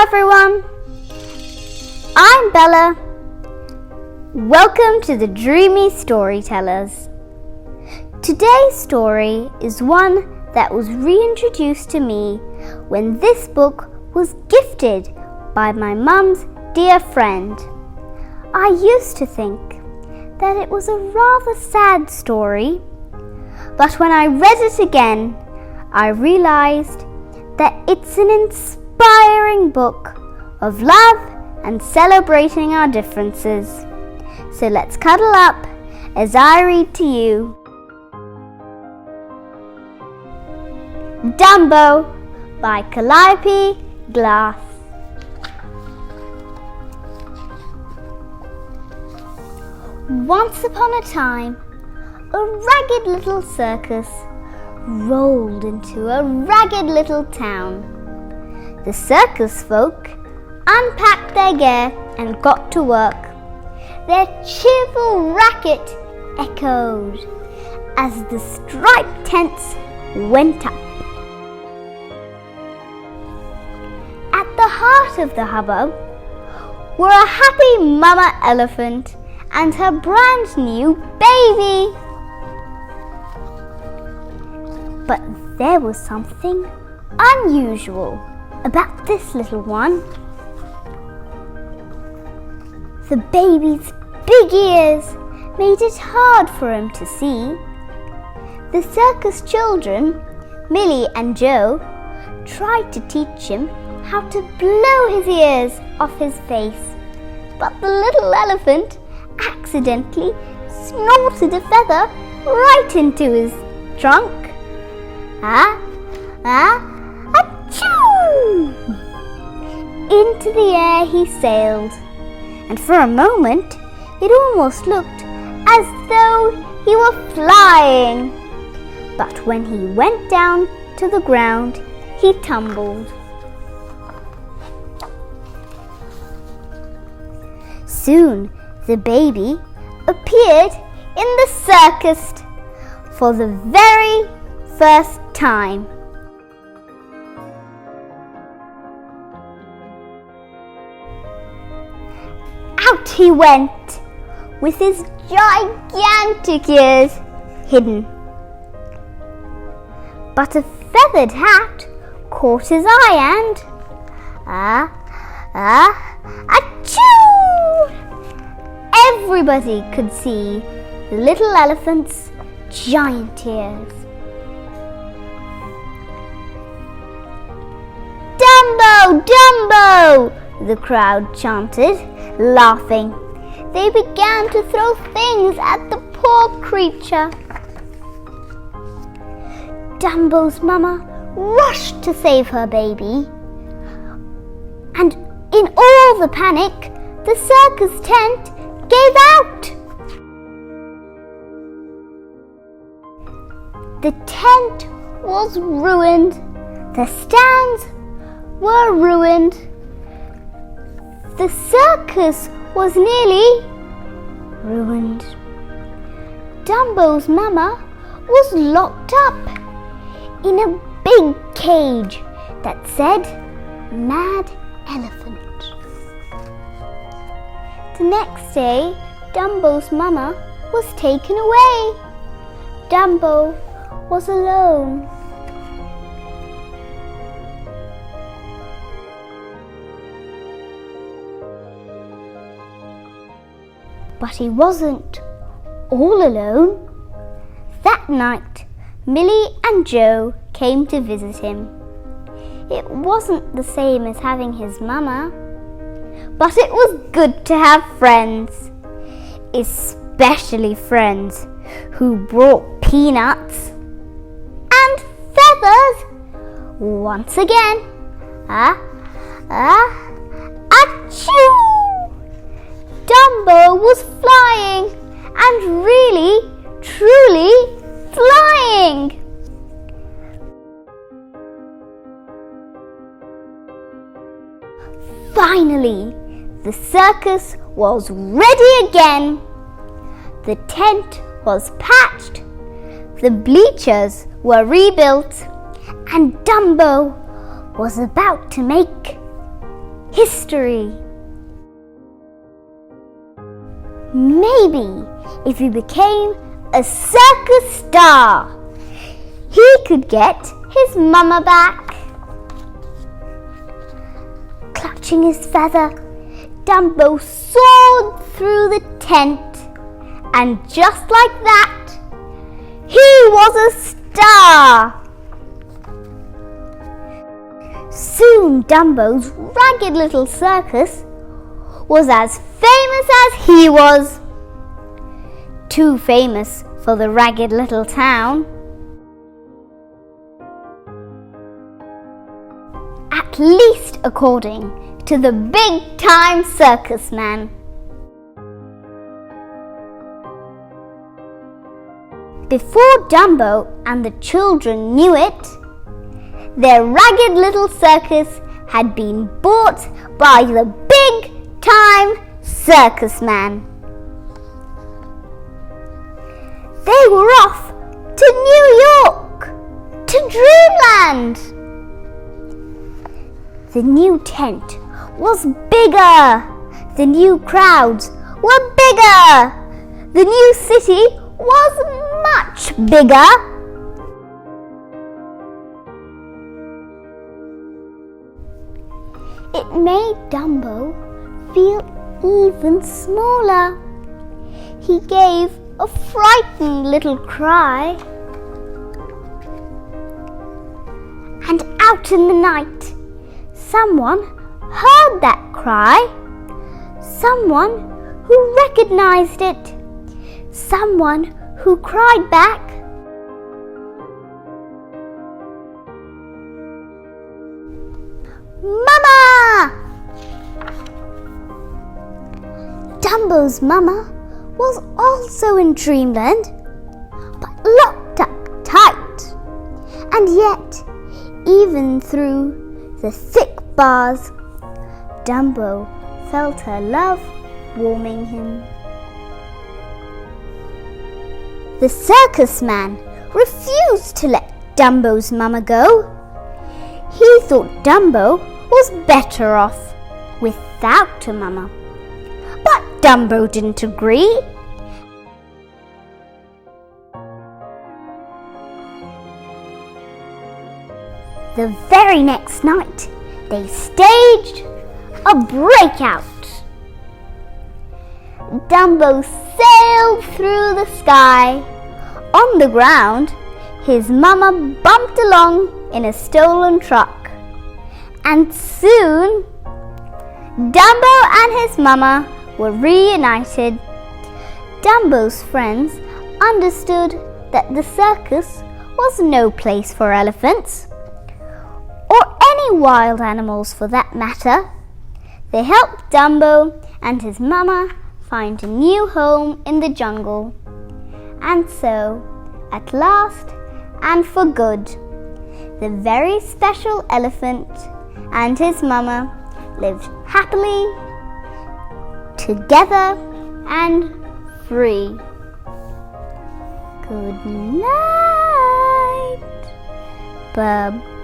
everyone, I'm Bella. Welcome to the Dreamy Storytellers. Today's story is one that was reintroduced to me when this book was gifted by my mum's dear friend. I used to think that it was a rather sad story, but when I read it again, I realized that it's an inspiring book of love and celebrating our differences. So let's cuddle up as I read to you Dumbo by Calliope Glass. Once upon a time, a ragged little circus rolled into a ragged little town. The circus folk unpacked their gear and got to work. Their cheerful racket echoed as the striped tents went up. At the heart of the hubbub were a happy mama elephant and her brand new baby. But there was something unusual about this little one. The baby's big ears made it hard for him to see. The circus children, Millie and Joe, tried to teach him how to blow his ears off his face, but the little elephant accidentally snorted a feather right into his trunk. Achoo! Into the air he sailed, and for a moment it almost looked as though he were flying. But when he went down to the ground, he tumbled. Soon the baby appeared in the circus for the very first time. Out he went, with his gigantic ears hidden. But a feathered hat caught his eye and achoo! Everybody could see the little elephant's giant ears. Dumbo! Dumbo! The crowd chanted, laughing. They began to throw things at the poor creature. Dumbo's mama rushed to save her baby, and in all the panic, the circus tent gave out. The tent was ruined. The stands were ruined. The circus was nearly ruined. Dumbo's mama was locked up in a big cage that said Mad Elephant. The next day, Dumbo's mama was taken away. Dumbo was alone. But he wasn't all alone. That night, Millie and Joe came to visit him. It wasn't the same as having his mama, but it was good to have friends, especially friends who brought peanuts and feathers. Once again, achoo! Dumbo was flying, and really, truly flying. Finally, the circus was ready again. The tent was patched, the bleachers were rebuilt, and Dumbo was about to make history. Maybe if he became a circus star, he could get his mama back. Clutching his feather, Dumbo soared through the tent, and just like that, he was a star. Soon Dumbo's ragged little circus was as famous as he was. Too famous for the ragged little town. At least according to the big-time circus man. Before Dumbo and the children knew it, their ragged little circus had been bought by the big-time circus man. They were off to New York, to Dreamland. The new tent was bigger. The new crowds were bigger. The new city was much bigger. It made Dumbo feel even smaller. He gave a frightened little cry. And out in the night, someone heard that cry. Someone who recognized it. Someone who cried back, "Mama!" Dumbo's mama was also in Dreamland, but locked up tight. And yet, even through the thick bars, Dumbo felt her love warming him. The circus man refused to let Dumbo's mama go. He thought Dumbo was better off without a mama. But Dumbo didn't agree. The very next night, they staged a breakout. Dumbo sailed through the sky. On the ground, his mama bumped along in a stolen truck. And soon, Dumbo and his mama were reunited. Dumbo's friends understood that the circus was no place for elephants, or any wild animals for that matter. They helped Dumbo and his mama find a new home in the jungle. And so, at last and for good, the very special elephant and his mama lived happily together and free. Good night. Bye.